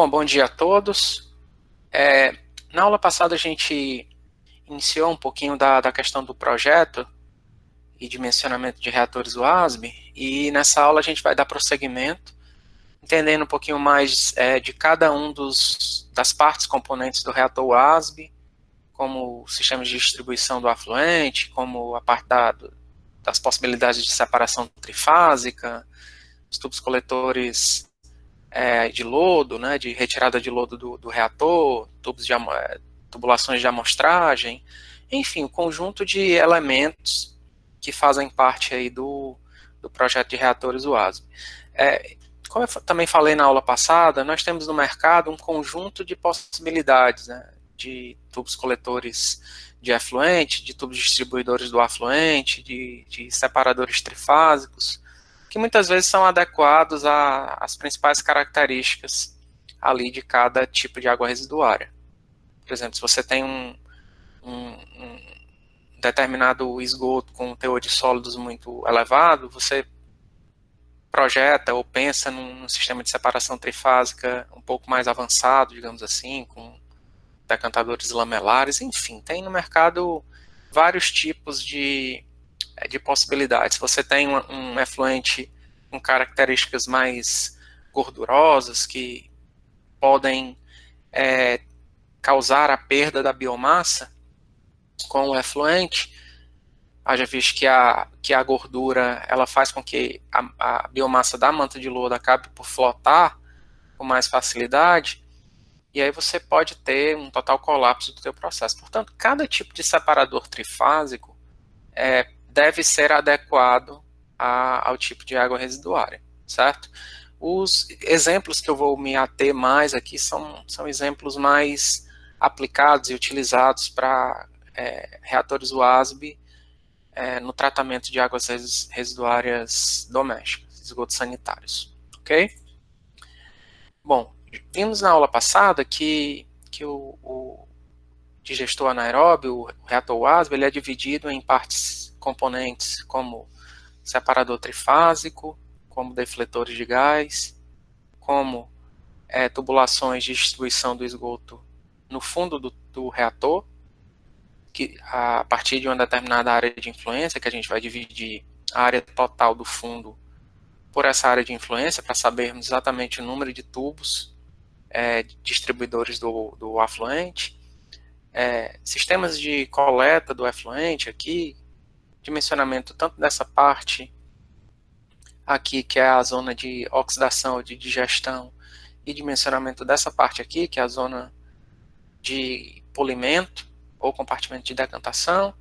Bom dia a todos. Na aula passada a gente iniciou um pouquinho da questão do projeto e dimensionamento de reatores WASB, e nessa aula a gente vai dar prosseguimento, entendendo um pouquinho mais de cada um das partes componentes do reator WASB, como o sistema de distribuição do afluente, como a parte das possibilidades de separação trifásica, os tubos coletores de lodo, né, de retirada de lodo do reator, tubulações de amostragem, enfim, um conjunto de elementos que fazem parte aí do projeto de reatores WASB. Como eu também falei na aula passada, nós temos no mercado um conjunto de possibilidades, né, de tubos coletores de efluente, de tubos distribuidores do afluente, de separadores trifásicos, que muitas vezes são adequados às principais características ali de cada tipo de água residuária. Por exemplo, se você tem um determinado esgoto com um teor de sólidos muito elevado, você projeta ou pensa num sistema de separação trifásica um pouco mais avançado, digamos assim, com decantadores lamelares, enfim, tem no mercado vários tipos de possibilidades. Você tem um efluente com características mais gordurosas, que podem causar a perda da biomassa com o efluente, haja visto que a gordura ela faz com que a biomassa da manta de lodo acabe por flotar com mais facilidade, e aí você pode ter um total colapso do teu processo. Portanto, cada tipo de separador trifásico deve ser adequado ao tipo de água residuária, certo? Os exemplos que eu vou me ater mais aqui são exemplos mais aplicados e utilizados para reatores WASB no tratamento de águas residuárias domésticas, esgotos sanitários, ok? Bom, vimos na aula passada que o digestor anaeróbio, o reator WASB, ele é dividido em partes componentes como separador trifásico, como defletores de gás, como tubulações de distribuição do esgoto no fundo do reator, que a partir de uma determinada área de influência, que a gente vai dividir a área total do fundo por essa área de influência, para sabermos exatamente o número de tubos distribuidores do afluente, sistemas de coleta do efluente aqui, dimensionamento tanto dessa parte aqui, que é a zona de oxidação, de digestão, e dimensionamento dessa parte aqui, que é a zona de polimento, ou compartimento de decantação,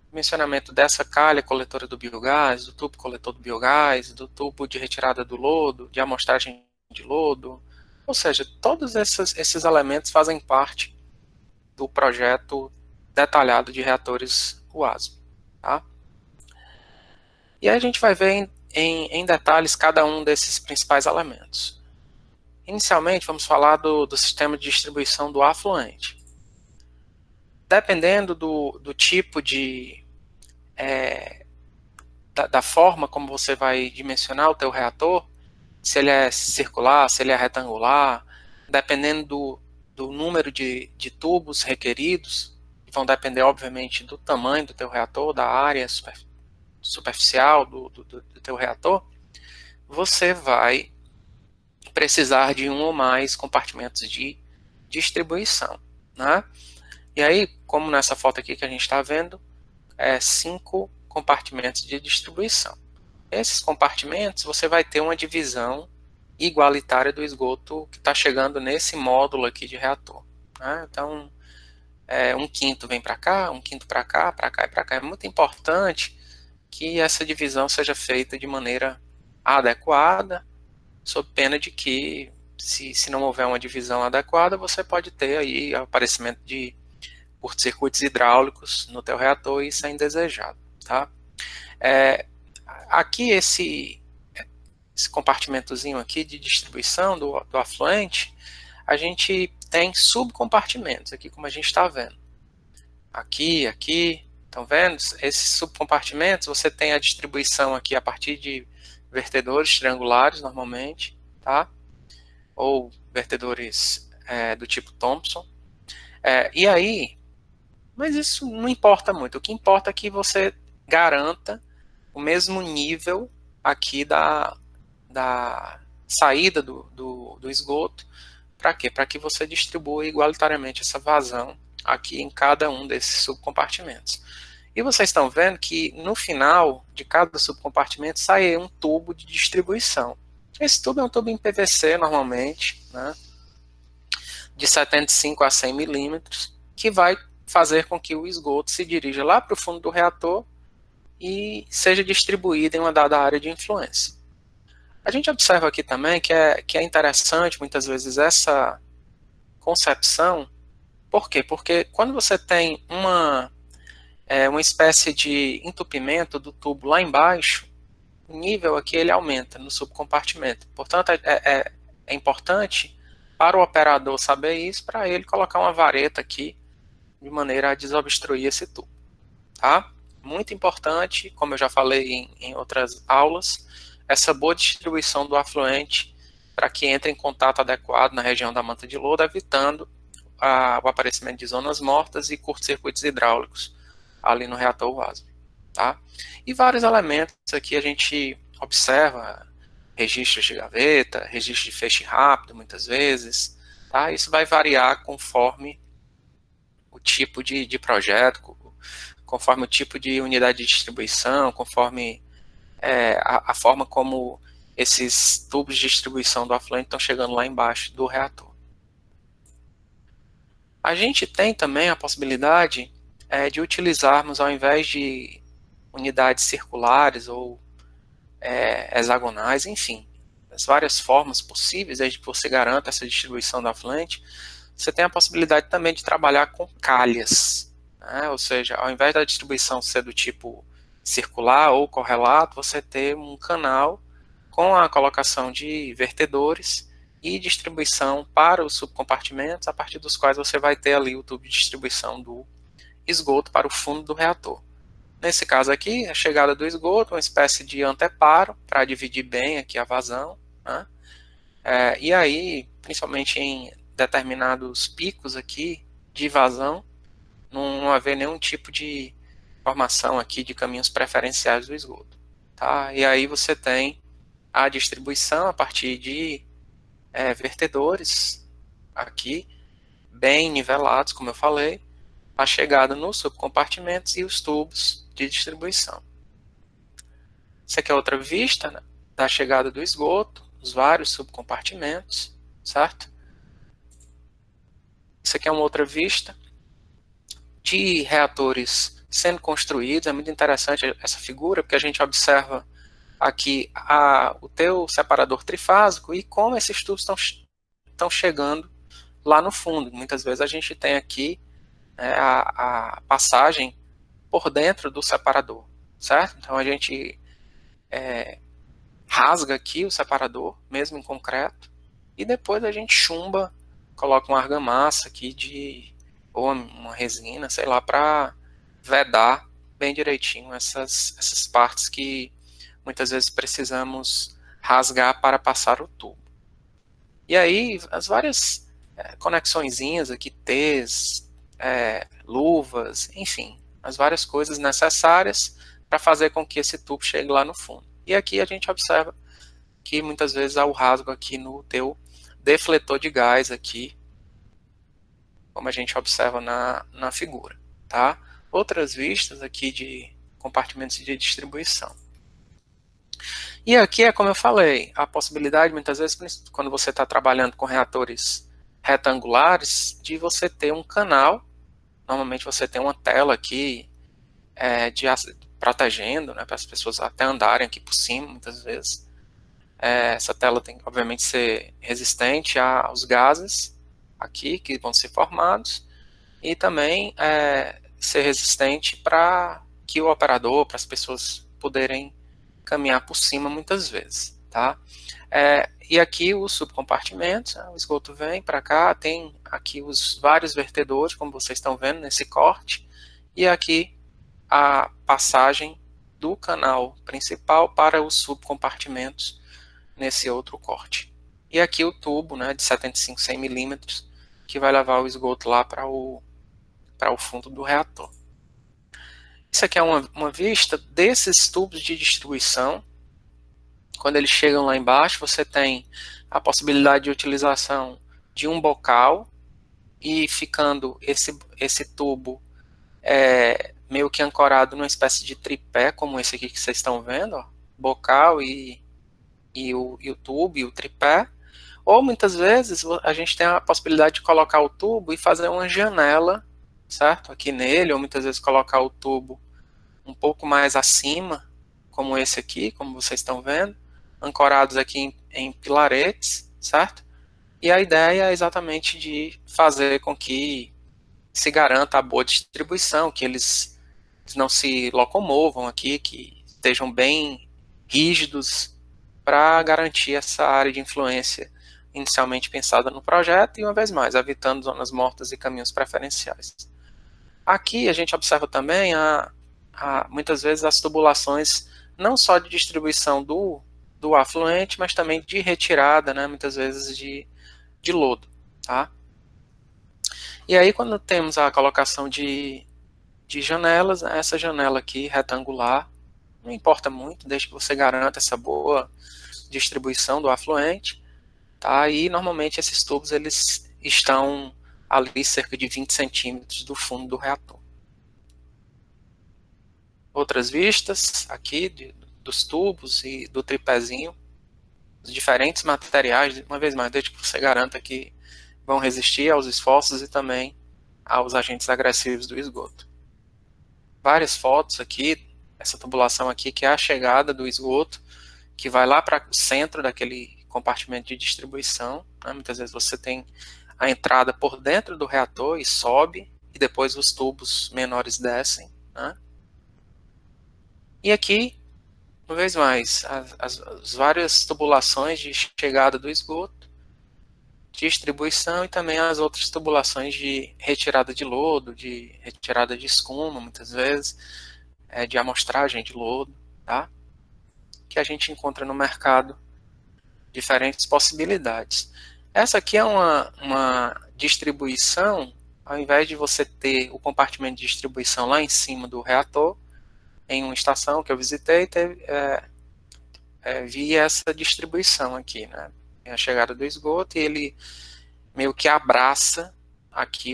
dimensionamento dessa calha coletora do biogás, do tubo coletor do biogás, do tubo de retirada do lodo, de amostragem de lodo, ou seja, todos esses elementos fazem parte do projeto detalhado de reatores WASB. Tá? E aí a gente vai ver em detalhes cada um desses principais elementos. Inicialmente, vamos falar do sistema de distribuição do afluente. Dependendo do tipo da forma como você vai dimensionar o teu reator, se ele é circular, se ele é retangular, dependendo do número de tubos requeridos, vão depender, obviamente, do tamanho do teu reator, da área superficial do teu reator, você vai precisar de um ou mais compartimentos de distribuição, né? E aí, como nessa foto aqui que a gente está vendo, 5 compartimentos de distribuição. Esses compartimentos, você vai ter uma divisão igualitária do esgoto que está chegando nesse módulo aqui de reator. Né? Então, um quinto vem para cá, um quinto para cá, para cá e para cá. É muito importante que essa divisão seja feita de maneira adequada, sob pena de que, se não houver uma divisão adequada, você pode ter aí aparecimento de curtos-circuitos hidráulicos no teu reator, e isso é indesejado. Tá? Aqui esse compartimentozinho aqui de distribuição do afluente, a gente tem subcompartimentos, aqui como a gente está vendo. Aqui, estão vendo? Esses subcompartimentos, você tem a distribuição aqui a partir de vertedores triangulares, normalmente, tá? Ou vertedores do tipo Thompson. E aí, mas isso não importa muito. O que importa é que você garanta o mesmo nível aqui da saída do esgoto. Para quê? Para que você distribua igualitariamente essa vazão aqui em cada um desses subcompartimentos. E vocês estão vendo que no final de cada subcompartimento sai um tubo de distribuição. Esse tubo é um tubo em PVC normalmente, né, de 75 a 100 milímetros, que vai fazer com que o esgoto se dirija lá para o fundo do reator e seja distribuído em uma dada área de influência. A gente observa aqui também que é interessante muitas vezes essa concepção. Por quê? Porque quando você tem uma espécie de entupimento do tubo lá embaixo, o nível aqui ele aumenta no subcompartimento. Portanto, é importante para o operador saber isso, para ele colocar uma vareta aqui, de maneira a desobstruir esse tubo. Tá? Muito importante, como eu já falei em outras aulas, essa boa distribuição do afluente para que entre em contato adequado na região da manta de lodo, evitando o aparecimento de zonas mortas e curtos-circuitos hidráulicos ali no reator WASB. Tá? E vários elementos aqui a gente observa, registros de gaveta, registro de feixe rápido, muitas vezes. Tá? Isso vai variar conforme o tipo de projeto, conforme o tipo de unidade de distribuição, conforme a forma como esses tubos de distribuição do afluente estão chegando lá embaixo do reator. A gente tem também a possibilidade de utilizarmos, ao invés de unidades circulares ou hexagonais, enfim, as várias formas possíveis de que você garanta essa distribuição do afluente, você tem a possibilidade também de trabalhar com calhas, né? Ou seja, ao invés da distribuição ser do tipo circular ou correlato, você ter um canal com a colocação de vertedores e distribuição para os subcompartimentos, a partir dos quais você vai ter ali o tubo de distribuição do esgoto para o fundo do reator. Nesse caso aqui, a chegada do esgoto, uma espécie de anteparo para dividir bem aqui a vazão, né? E aí, principalmente em determinados picos aqui de vazão, não haver nenhum tipo de formação aqui de caminhos preferenciais do esgoto. Tá? E aí você tem a distribuição a partir de vertedores aqui, bem nivelados, como eu falei, a chegada nos subcompartimentos e os tubos de distribuição. Essa aqui é outra vista, né, da chegada do esgoto, os vários subcompartimentos, certo? Isso aqui é uma outra vista de reatores sendo construídos. É muito interessante essa figura, porque a gente observa aqui o teu separador trifásico e como esses tubos estão chegando lá no fundo. Muitas vezes a gente tem aqui a passagem por dentro do separador, certo? Então a gente rasga aqui o separador, mesmo em concreto, e depois a gente chumba, coloca uma argamassa aqui ou uma resina, sei lá, para vedar bem direitinho essas partes que muitas vezes precisamos rasgar para passar o tubo. E aí as várias conexõezinhas aqui, T's, luvas, enfim, as várias coisas necessárias para fazer com que esse tubo chegue lá no fundo. E aqui a gente observa que muitas vezes há o rasgo aqui no teu defletor de gás aqui, como a gente observa na figura. Tá? Outras vistas aqui de compartimentos de distribuição. E aqui é como eu falei, a possibilidade muitas vezes, quando você está trabalhando com reatores retangulares, de você ter um canal. Normalmente você tem uma tela aqui protegendo, né, para as pessoas até andarem aqui por cima, muitas vezes. Essa tela tem que, obviamente, ser resistente aos gases aqui que vão ser formados e também ser resistente para que o operador, para as pessoas poderem caminhar por cima muitas vezes. Tá? E aqui os subcompartimentos, o esgoto vem para cá, tem aqui os vários vertedores, como vocês estão vendo nesse corte, e aqui a passagem do canal principal para os subcompartimentos nesse outro corte. e aqui o tubo, né, de 75, 100 milímetros, que vai levar o esgoto lá para o fundo do reator. Isso aqui é uma vista desses tubos de distribuição. Quando eles chegam lá embaixo, você tem a possibilidade de utilização de um bocal, e ficando esse tubo meio que ancorado numa espécie de tripé, como esse aqui que vocês estão vendo, ó, bocal e o tubo e o tripé. Ou muitas vezes a gente tem a possibilidade de colocar o tubo e fazer uma janela, certo? Aqui nele, ou muitas vezes colocar o tubo um pouco mais acima, como esse aqui, como vocês estão vendo, ancorados aqui em pilaretes, certo? E a ideia é exatamente de fazer com que se garanta a boa distribuição, que eles não se locomovam aqui, que estejam bem rígidos para garantir essa área de influência inicialmente pensada no projeto e, uma vez mais, evitando zonas mortas e caminhos preferenciais. Aqui a gente observa também muitas vezes as tubulações não só de distribuição do afluente, mas também de retirada, né, muitas vezes de lodo. Tá? E aí quando temos a colocação de janelas, essa janela aqui retangular, não importa muito, desde que você garanta essa boa distribuição do afluente, tá? E normalmente esses tubos eles estão ali cerca de 20 centímetros do fundo do reator. Outras vistas aqui dos tubos e do tripézinho, os diferentes materiais, uma vez mais, desde que você garanta que vão resistir aos esforços e também aos agentes agressivos do esgoto. Várias fotos aqui, essa tubulação aqui que é a chegada do esgoto, que vai lá para o centro daquele compartimento de distribuição, né? Muitas vezes você tem a entrada por dentro do reator e sobe, e depois os tubos menores descem, né? E aqui, uma vez mais, as várias tubulações de chegada do esgoto, distribuição e também as outras tubulações de retirada de lodo, de retirada de escuma, muitas vezes, de amostragem de lodo, tá? Que a gente encontra no mercado diferentes possibilidades. Essa aqui é uma distribuição, ao invés de você ter o compartimento de distribuição lá em cima do reator, em uma estação que eu visitei, vi essa distribuição aqui, né? A chegada do esgoto, e ele meio que abraça aqui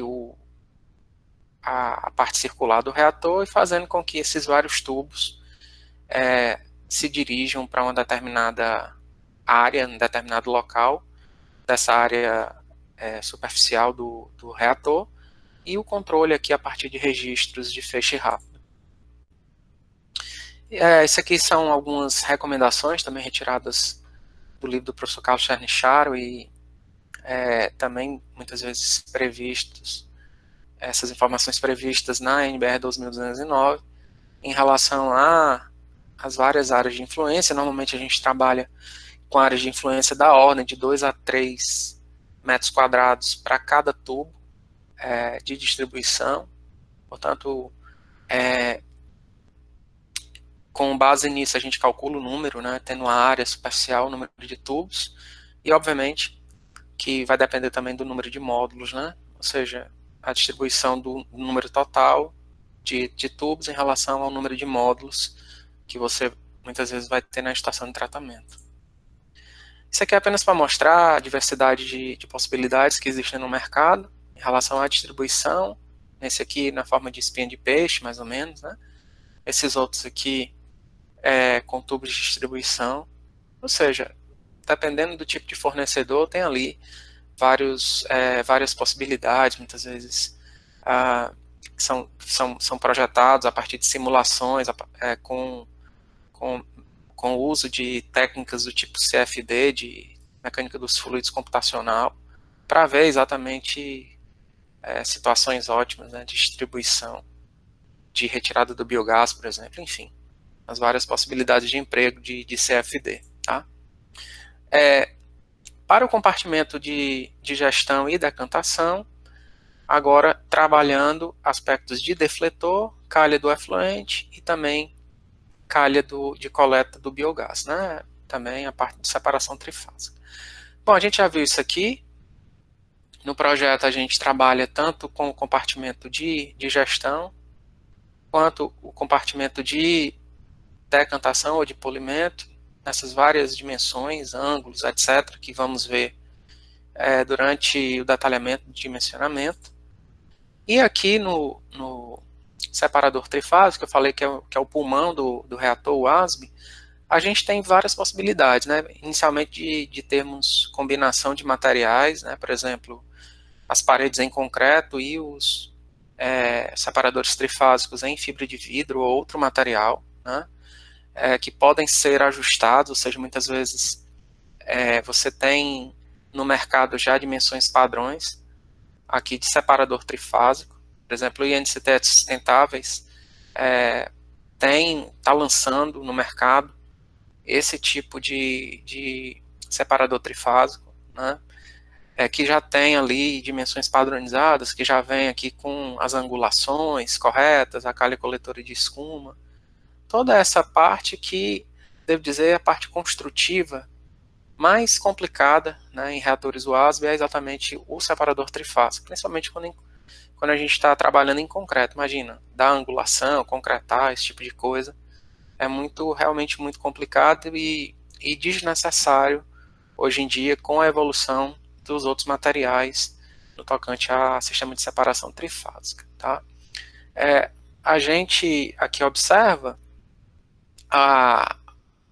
a parte circular do reator, e fazendo com que esses vários tubos se dirijam para uma determinada área, um determinado local dessa área superficial do reator, e o controle aqui a partir de registros de feixe rápido. Isso aqui são algumas recomendações também retiradas do livro do professor Carlos Chernysharo e também muitas vezes previstos, essas informações previstas na NBR 2209 em relação às várias áreas de influência. Normalmente a gente trabalha com áreas de influência da ordem de 2 a 3 metros quadrados para cada tubo de distribuição. Portanto, com base nisso a gente calcula o número, né, tendo uma área superficial, o número de tubos, e obviamente que vai depender também do número de módulos, né, ou seja, a distribuição do número total de tubos em relação ao número de módulos que você muitas vezes vai ter na estação de tratamento. Isso aqui é apenas para mostrar a diversidade de possibilidades que existem no mercado em relação à distribuição. Esse aqui na forma de espinha de peixe, mais ou menos, né? Esses outros aqui com tubos de distribuição. Ou seja, dependendo do tipo de fornecedor, tem ali várias possibilidades, muitas vezes são projetados a partir de simulações com o uso de técnicas do tipo CFD, de mecânica dos fluidos computacional, para ver exatamente situações ótimas, né, de distribuição, de retirada do biogás, por exemplo, enfim, as várias possibilidades de emprego de CFD. Tá? Para o compartimento de gestão e decantação, agora trabalhando aspectos de defletor, calha do efluente e também calha de coleta do biogás, né? Também a parte de separação trifásica. Bom, a gente já viu isso aqui. No projeto a gente trabalha tanto com o compartimento de gestão, quanto o compartimento de decantação ou de polimento, nessas várias dimensões, ângulos, etc., que vamos ver durante o detalhamento de dimensionamento. E aqui no separador trifásico, que eu falei que é o pulmão do reator, o ASB, a gente tem várias possibilidades, né? Inicialmente de termos combinação de materiais, né? Por exemplo, as paredes em concreto e os separadores trifásicos em fibra de vidro ou outro material, né? Que podem ser ajustados, ou seja, muitas vezes você tem no mercado já dimensões padrões aqui de separador trifásico. Por exemplo, o INCT Sustentáveis está lançando no mercado esse tipo de separador trifásico, né? Que já tem ali dimensões padronizadas, que já vem aqui com as angulações corretas, a calha coletora de escuma, toda essa parte que, devo dizer, é a parte construtiva mais complicada, né, em reatores UASB é exatamente o separador trifásico, principalmente quando a gente está trabalhando em concreto. Imagina, dar angulação, concretar, esse tipo de coisa, é realmente muito complicado e desnecessário hoje em dia com a evolução dos outros materiais no tocante a sistema de separação trifásica. Tá? A gente aqui observa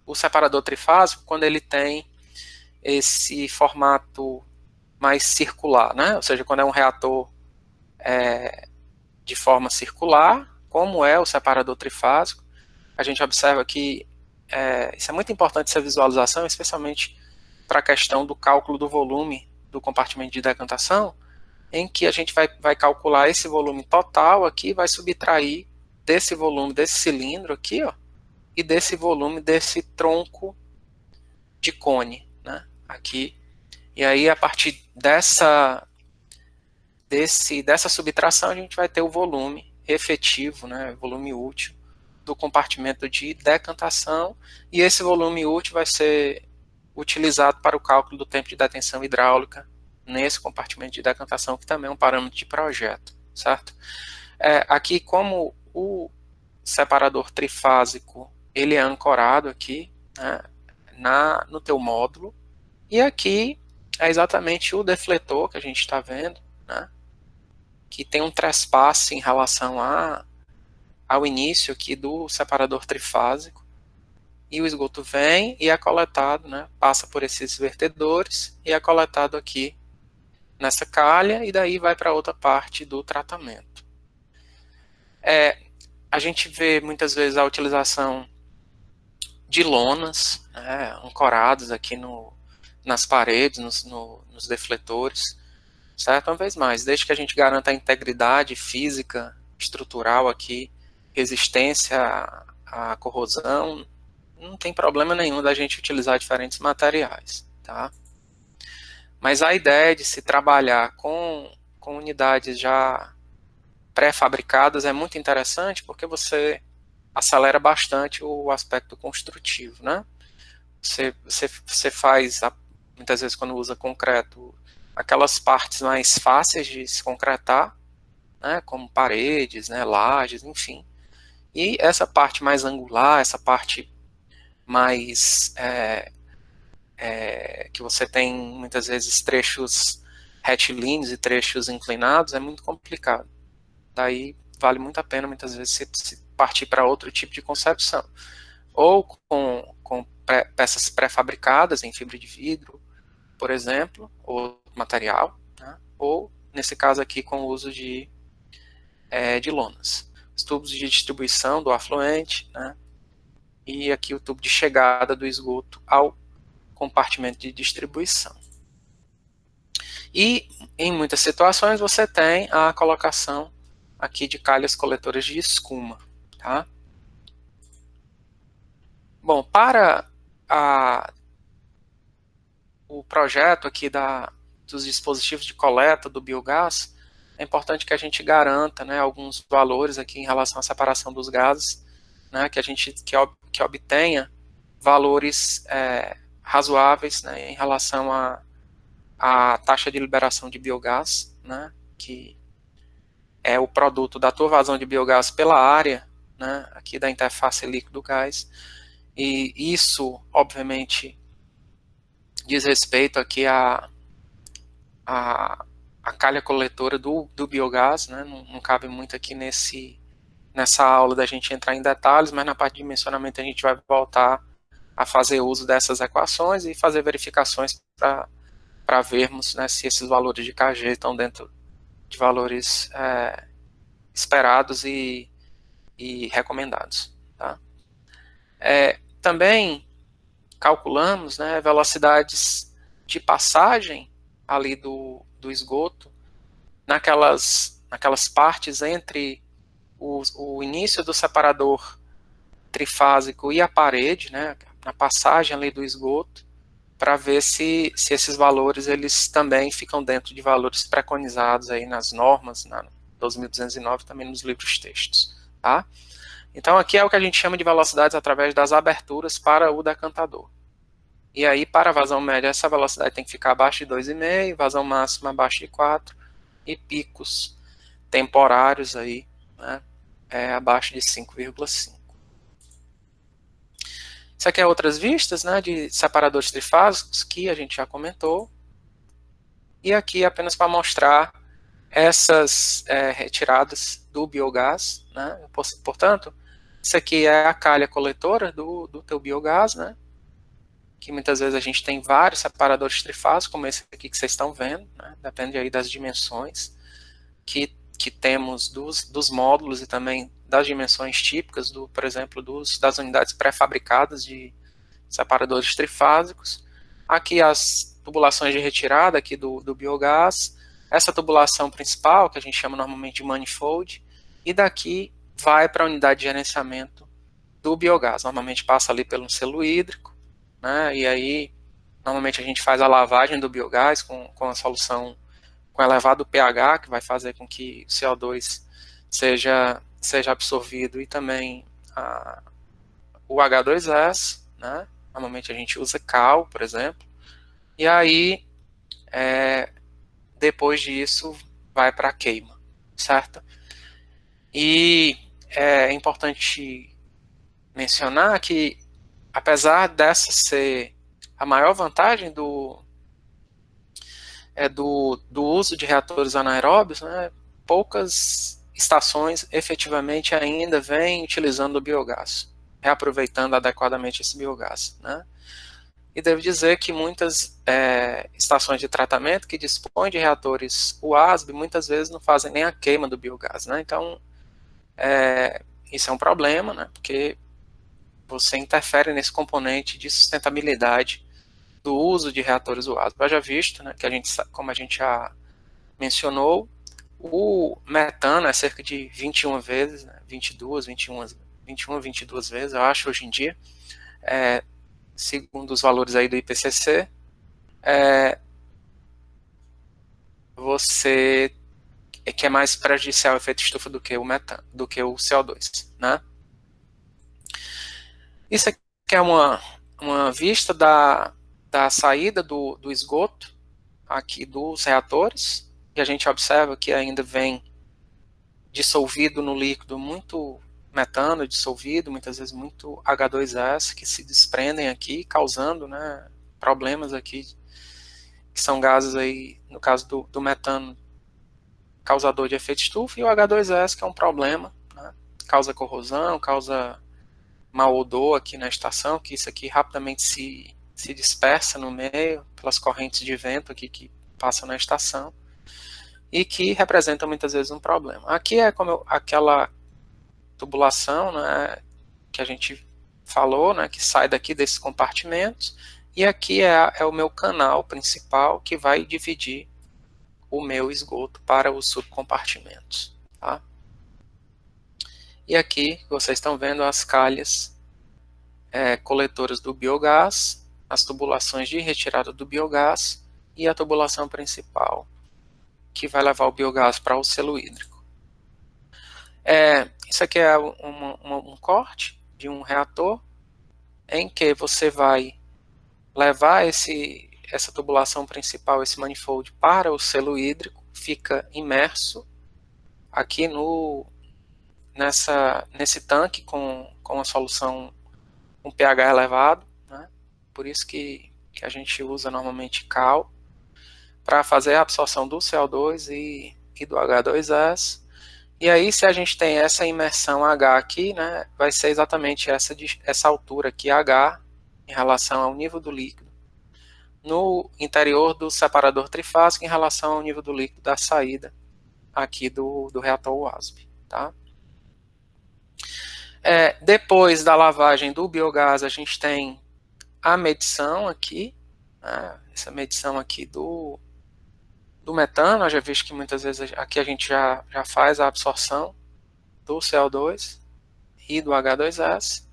o separador trifásico quando ele tem esse formato mais circular, né? Ou seja, quando é um reator de forma circular, como é o separador trifásico, a gente observa que isso é muito importante, essa visualização, especialmente para a questão do cálculo do volume do compartimento de decantação, em que a gente vai calcular esse volume total aqui, vai subtrair desse volume desse cilindro aqui, ó, e desse volume desse tronco de cone, né, aqui. E aí, a partir dessa subtração, a gente vai ter o volume efetivo, né, volume útil do compartimento de decantação, e esse volume útil vai ser utilizado para o cálculo do tempo de detenção hidráulica nesse compartimento de decantação, que também é um parâmetro de projeto, certo? Aqui, como o separador trifásico, ele é ancorado aqui, né, no teu módulo, e aqui é exatamente o defletor que a gente está vendo, né, que tem um trespasse em relação ao início aqui do separador trifásico, e o esgoto vem e é coletado, né, passa por esses vertedores e é coletado aqui nessa calha e daí vai para outra parte do tratamento. A gente vê muitas vezes a utilização de lonas, né, ancoradas aqui nas paredes, nos defletores, certo? Uma vez mais, desde que a gente garanta a integridade física, estrutural aqui, resistência à corrosão, não tem problema nenhum da gente utilizar diferentes materiais, tá? Mas a ideia de se trabalhar com unidades já pré-fabricadas é muito interessante porque você acelera bastante o aspecto construtivo, né? Você faz, muitas vezes quando usa concreto, aquelas partes mais fáceis de se concretar, né, como paredes, né, lajes, enfim. E essa parte mais angular, essa parte mais que você tem muitas vezes trechos retilíneos e trechos inclinados, é muito complicado. Daí vale muito a pena muitas vezes se partir para outro tipo de concepção. Ou com peças pré-fabricadas em fibra de vidro, por exemplo, ou material, né? Ou nesse caso aqui com o uso de lonas. Os tubos de distribuição do afluente, né? E aqui o tubo de chegada do esgoto ao compartimento de distribuição. E em muitas situações você tem a colocação aqui de calhas coletoras de escuma, tá? Bom, para o projeto aqui dos dispositivos de coleta do biogás, é importante que a gente garanta, né, alguns valores aqui em relação à separação dos gases, né, que a gente que obtenha valores razoáveis, né, em relação a taxa de liberação de biogás, né, que é o produto da tua vazão de biogás pela área, né, aqui da interface líquido-gás, e isso, obviamente, diz respeito aqui a calha coletora do biogás, né, não cabe muito aqui nessa aula da gente entrar em detalhes, mas na parte de dimensionamento a gente vai voltar a fazer uso dessas equações e fazer verificações para vermos, né, se esses valores de Kg estão dentro de valores esperados e recomendados. Tá? Também calculamos, né, velocidades de passagem ali do esgoto naquelas partes entre o início do separador trifásico e a parede, né, na passagem ali do esgoto, para ver se esses valores eles também ficam dentro de valores preconizados aí nas normas, na 12.209, também nos livros textos. Tá? Então aqui é o que a gente chama de velocidades através das aberturas para o decantador. E aí, para a vazão média, essa velocidade tem que ficar abaixo de 2,5, vazão máxima abaixo de 4, e picos temporários aí, né, abaixo de 5,5. Isso aqui é outras vistas, né, de separadores trifásicos, que a gente já comentou. E aqui apenas para mostrar essas retiradas do biogás, né, portanto, isso aqui é a calha coletora do teu biogás, né, que muitas vezes a gente tem vários separadores trifásicos, como esse aqui que vocês estão vendo, né? Depende aí das dimensões que temos dos módulos e também das dimensões típicas, por exemplo, das unidades pré-fabricadas de separadores trifásicos. Aqui as tubulações de retirada aqui do biogás, essa tubulação principal, que a gente chama normalmente de manifold, e daqui vai para a unidade de gerenciamento do biogás. Normalmente passa ali pelo selo hídrico, né, e aí normalmente a gente faz a lavagem do biogás com a solução com elevado pH, que vai fazer com que o CO2 seja absorvido, e também o H2S, né, normalmente a gente usa cal, por exemplo, e aí depois disso vai para a queima, certo? E é importante mencionar que, apesar dessa ser a maior vantagem do uso de reatores anaeróbios, né, poucas estações efetivamente ainda vêm utilizando o biogás, reaproveitando adequadamente esse biogás. Né? E devo dizer que muitas estações de tratamento que dispõem de reatores UASB muitas vezes não fazem nem a queima do biogás. Né? Então, isso é um problema, né, porque você interfere nesse componente de sustentabilidade do uso de reatores UASB. Já visto, né, que como a gente já mencionou, o metano é cerca de 21 vezes, né, 22 vezes, eu acho, hoje em dia, segundo os valores aí do IPCC, você que é mais prejudicial ao efeito estufa do que o metano, do que o CO2, né? Isso aqui é uma vista da saída do esgoto aqui dos reatores, e a gente observa que ainda vem dissolvido no líquido muito metano dissolvido, muitas vezes muito H2S, que se desprendem aqui, causando, né, problemas aqui, que são gases aí, no caso do metano, causador de efeito estufa, e o H2S, que é um problema, né, causa corrosão, causa mau odor aqui na estação, que isso aqui rapidamente se dispersa no meio, pelas correntes de vento aqui que passam na estação, e que representam muitas vezes um problema. Aqui é como aquela tubulação, né, que a gente falou, né, que sai daqui desses compartimentos, e aqui é o meu canal principal que vai dividir o meu esgoto para os subcompartimentos. Tá? E aqui vocês estão vendo as calhas coletoras do biogás, as tubulações de retirada do biogás e a tubulação principal, que vai levar o biogás para o selo hídrico. Isso aqui é um corte de um reator em que você vai levar essa tubulação principal, esse manifold, para o selo hídrico, fica imerso aqui nesse tanque com a solução com pH elevado, né? Por isso que a gente usa normalmente cal para fazer a absorção do CO2 e do H2S. E aí, se a gente tem essa imersão H aqui, né, vai ser exatamente essa altura aqui, H, em relação ao nível do líquido, no interior do separador trifásico, em relação ao nível do líquido da saída aqui do reator WASB. Tá? Depois da lavagem do biogás, a gente tem a medição aqui, né, essa medição aqui do metano. Eu já visto que muitas vezes aqui a gente já faz a absorção do CO2 e do H2S,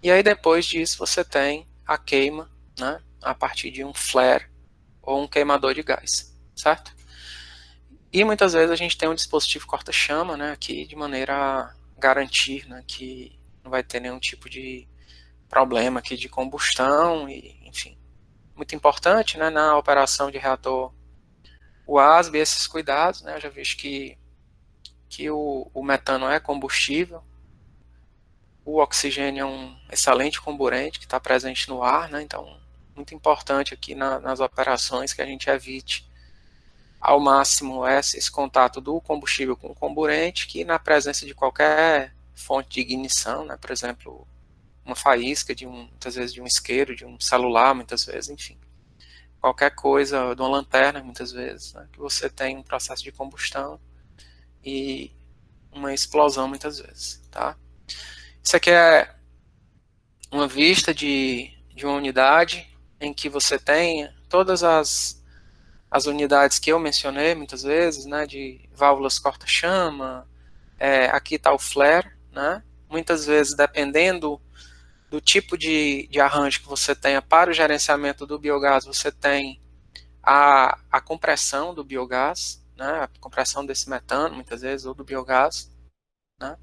e aí depois disso você tem a queima, né, a partir de um flare ou um queimador de gás, certo? E muitas vezes a gente tem um dispositivo corta-chama, né, aqui de maneira a garantir, né, que não vai ter nenhum tipo de problema aqui de combustão, e enfim, muito importante, né, na operação de reator WASB, esses cuidados, né, eu já visto que o metano é combustível, o oxigênio é um excelente comburente que está presente no ar, né, então muito importante aqui nas operações que a gente evite ao máximo esse contato do combustível com o comburente, que na presença de qualquer fonte de ignição, né, por exemplo, uma faísca, muitas vezes de um isqueiro, de um celular, muitas vezes, enfim, qualquer coisa, de uma lanterna, muitas vezes, né, que você tem um processo de combustão e uma explosão, muitas vezes. Tá? Isso aqui é uma vista de uma unidade em que você tem todas as unidades que eu mencionei muitas vezes, né, de válvulas corta-chama, aqui está o flare, né, muitas vezes dependendo do tipo de arranjo que você tenha para o gerenciamento do biogás, você tem a compressão do biogás, né, a compressão desse metano, muitas vezes, ou do biogás, né,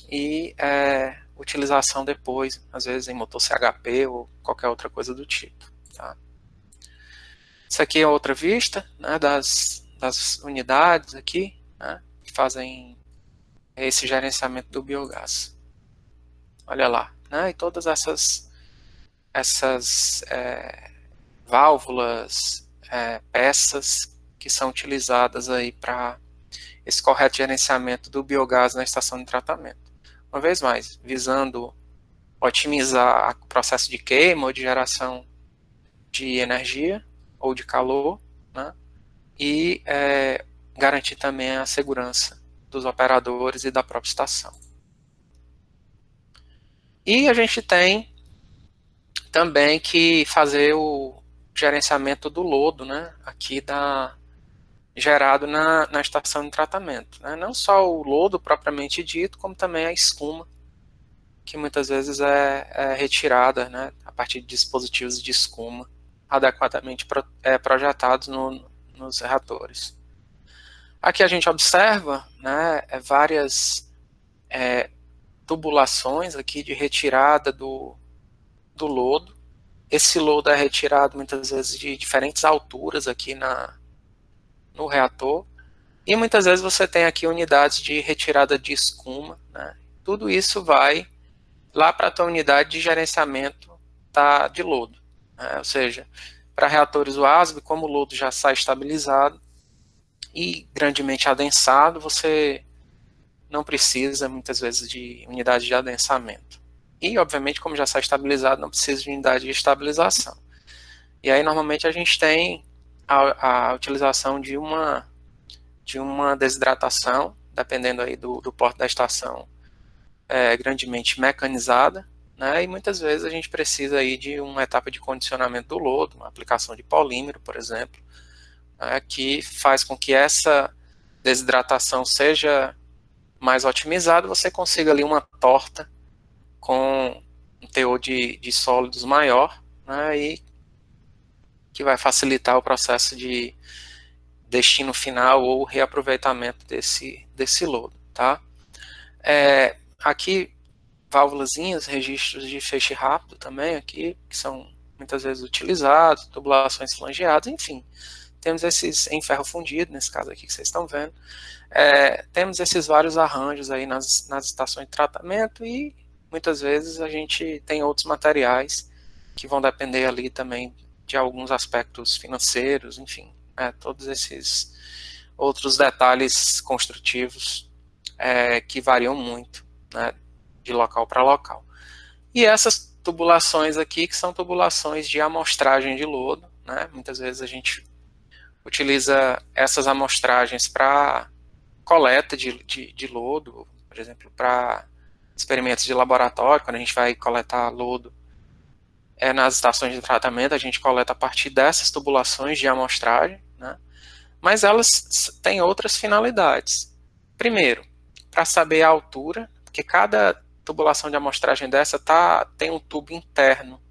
e utilização depois, às vezes em motor CHP ou qualquer outra coisa do tipo. Tá? Isso aqui é outra vista, né, das unidades aqui, né, que fazem esse gerenciamento do biogás. Olha lá, né, e todas essas válvulas, peças que são utilizadas aí para esse correto gerenciamento do biogás na estação de tratamento. Uma vez mais, visando otimizar o processo de queima ou de geração de energia ou de calor, né, e garantir também a segurança dos operadores e da própria estação. E a gente tem também que fazer o gerenciamento do lodo, né, aqui gerado na estação de tratamento. Né? Não só o lodo propriamente dito, como também a escuma, que muitas vezes é retirada, né, a partir de dispositivos de escuma adequadamente projetados nos reatores. Aqui a gente observa, né, várias tubulações aqui de retirada do lodo. Esse lodo é retirado muitas vezes de diferentes alturas aqui no reator, e muitas vezes você tem aqui unidades de retirada de escuma, né? Tudo isso vai lá para a tua unidade de gerenciamento de lodo, né? Ou seja, para reatores WASB, como o lodo já sai estabilizado e grandemente adensado, você não precisa muitas vezes de unidade de adensamento. E, obviamente, como já sai estabilizado, não precisa de unidade de estabilização. E aí, normalmente, a gente tem a utilização de uma desidratação, dependendo aí do porte da estação, grandemente mecanizada, né? E muitas vezes a gente precisa aí de uma etapa de condicionamento do lodo, uma aplicação de polímero, por exemplo, né, que faz com que essa desidratação seja mais otimizada, você consiga ali uma torta com um teor de sólidos maior, né, e que vai facilitar o processo de destino final ou reaproveitamento desse lodo. Tá? Aqui, válvulazinhas, registros de feixe rápido também, aqui, que são muitas vezes utilizados, tubulações flangeadas, enfim. Temos esses em ferro fundido, nesse caso aqui que vocês estão vendo. Temos esses vários arranjos aí nas estações de tratamento e muitas vezes a gente tem outros materiais que vão depender ali também de alguns aspectos financeiros, enfim, todos esses outros detalhes construtivos que variam muito, né, de local para local. E essas tubulações aqui, que são tubulações de amostragem de lodo, né, muitas vezes a gente utiliza essas amostragens para coleta de lodo, por exemplo, para experimentos de laboratório, quando a gente vai coletar lodo nas estações de tratamento, a gente coleta a partir dessas tubulações de amostragem, né? Mas elas têm outras finalidades. Primeiro, para saber a altura, porque cada tubulação de amostragem dessa tem um tubo interno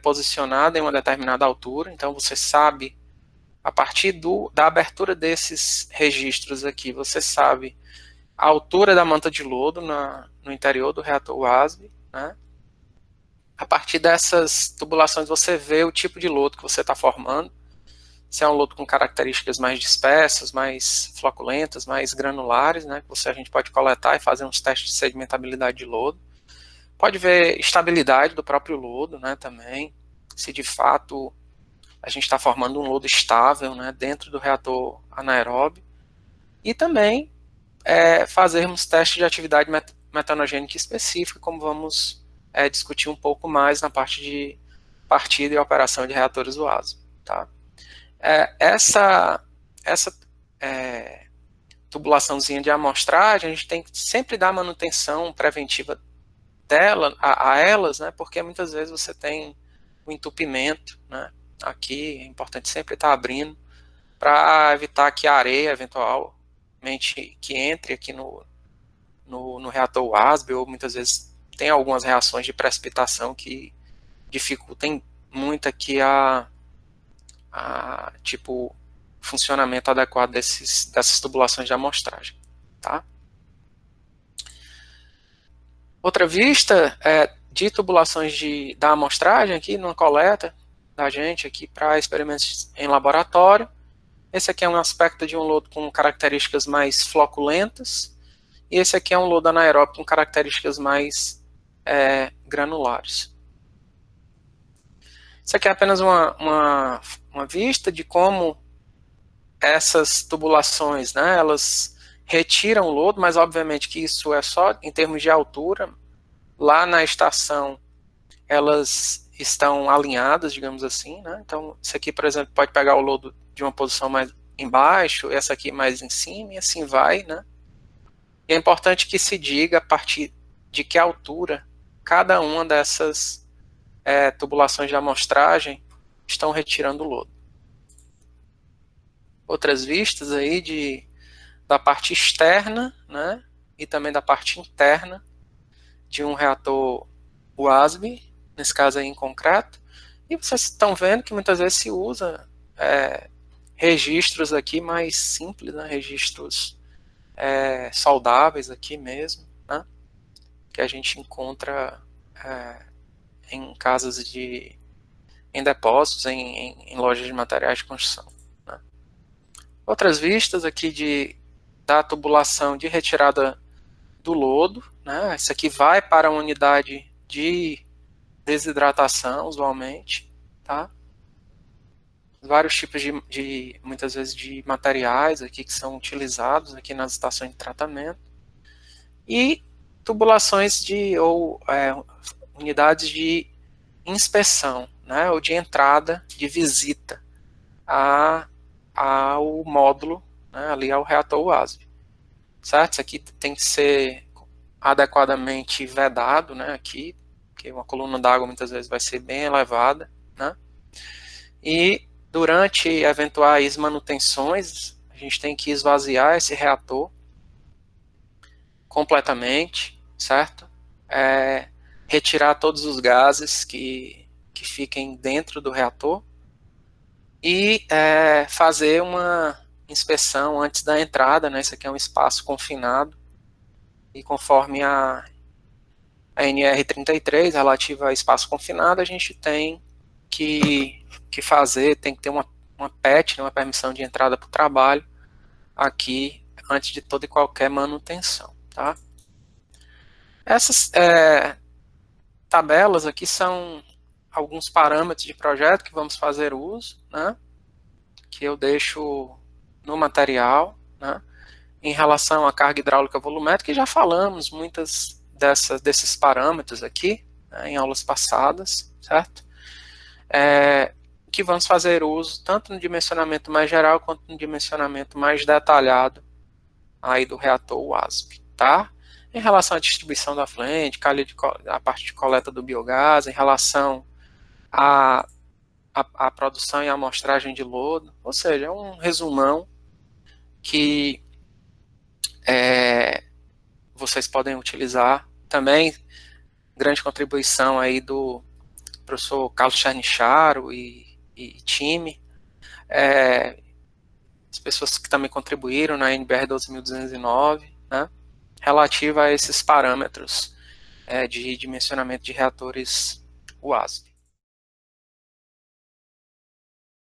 posicionado em uma determinada altura, então você sabe, a partir da abertura desses registros aqui, você sabe a altura da manta de lodo no interior do reator WASB, né? A partir dessas tubulações você vê o tipo de lodo que você está formando, se é um lodo com características mais dispersas, mais floculentas, mais granulares, né? A gente pode coletar e fazer uns testes de sedimentabilidade de lodo. Pode ver estabilidade do próprio lodo, né, também, se de fato a gente está formando um lodo estável, né, dentro do reator anaeróbio. E também fazermos testes de atividade metanogênica específica, como vamos discutir um pouco mais na parte de partida e operação de reatores WASB. Tá? Essa tubulaçãozinha de amostragem, a gente tem que sempre dar manutenção preventiva a elas, né, porque muitas vezes você tem o entupimento, né, aqui é importante sempre estar abrindo para evitar que a areia eventualmente que entre aqui no reator WASB, ou muitas vezes tem algumas reações de precipitação que dificultem muito aqui tipo, funcionamento adequado dessas tubulações de amostragem, tá? Outra vista de tubulações da amostragem aqui, numa coleta da gente aqui para experimentos em laboratório. Esse aqui é um aspecto de um lodo com características mais floculentas, e esse aqui é um lodo anaeróbio com características mais granulares. Isso aqui é apenas uma vista de como essas tubulações, né, elas retiram o lodo, mas obviamente que isso é só em termos de altura. Lá na estação, elas estão alinhadas, digamos assim, né? Então, isso aqui, por exemplo, pode pegar o lodo de uma posição mais embaixo, essa aqui mais em cima, e assim vai, né? E é importante que se diga a partir de que altura cada uma dessas tubulações de amostragem estão retirando o lodo. Outras vistas aí da parte externa, né? E também da parte interna de um reator WASB, nesse caso aí em concreto, e vocês estão vendo que muitas vezes se usa registros aqui mais simples, né, registros soldáveis aqui mesmo, né, que a gente encontra em casas em depósitos, em lojas de materiais de construção. Né. Outras vistas aqui da tubulação de retirada do lodo, né? Isso aqui vai para a unidade de desidratação, usualmente, tá? Vários tipos muitas vezes, de materiais aqui que são utilizados aqui nas estações de tratamento. E tubulações ou unidades de inspeção, né? Ou de entrada, de visita ao módulo, né? Ali ao reator WASB. Certo? Isso aqui tem que ser adequadamente vedado, né, aqui, porque uma coluna d'água muitas vezes vai ser bem elevada, né, e durante eventuais manutenções, a gente tem que esvaziar esse reator completamente, certo? Retirar todos os gases que fiquem dentro do reator e fazer uma inspeção antes da entrada, né? Esse aqui é um espaço confinado e conforme a NR33 relativa a espaço confinado, a gente tem que fazer, tem que ter uma PET, né, uma permissão de entrada para o trabalho, aqui, antes de toda e qualquer manutenção, tá? Essas tabelas aqui são alguns parâmetros de projeto que vamos fazer uso, né, que eu deixo no material, né, em relação à carga hidráulica volumétrica, e já falamos muitas desses parâmetros aqui, né, em aulas passadas, certo? Que vamos fazer uso tanto no dimensionamento mais geral quanto no dimensionamento mais detalhado aí do reator WASP, tá? Em relação à distribuição da afluente, a parte de coleta do biogás, em relação à produção e amostragem de lodo, ou seja, é um resumão que vocês podem utilizar. Também grande contribuição aí do professor Carlos Charnicharo e time, as pessoas que também contribuíram na NBR 12.209, né, relativa a esses parâmetros de dimensionamento de reatores WASP.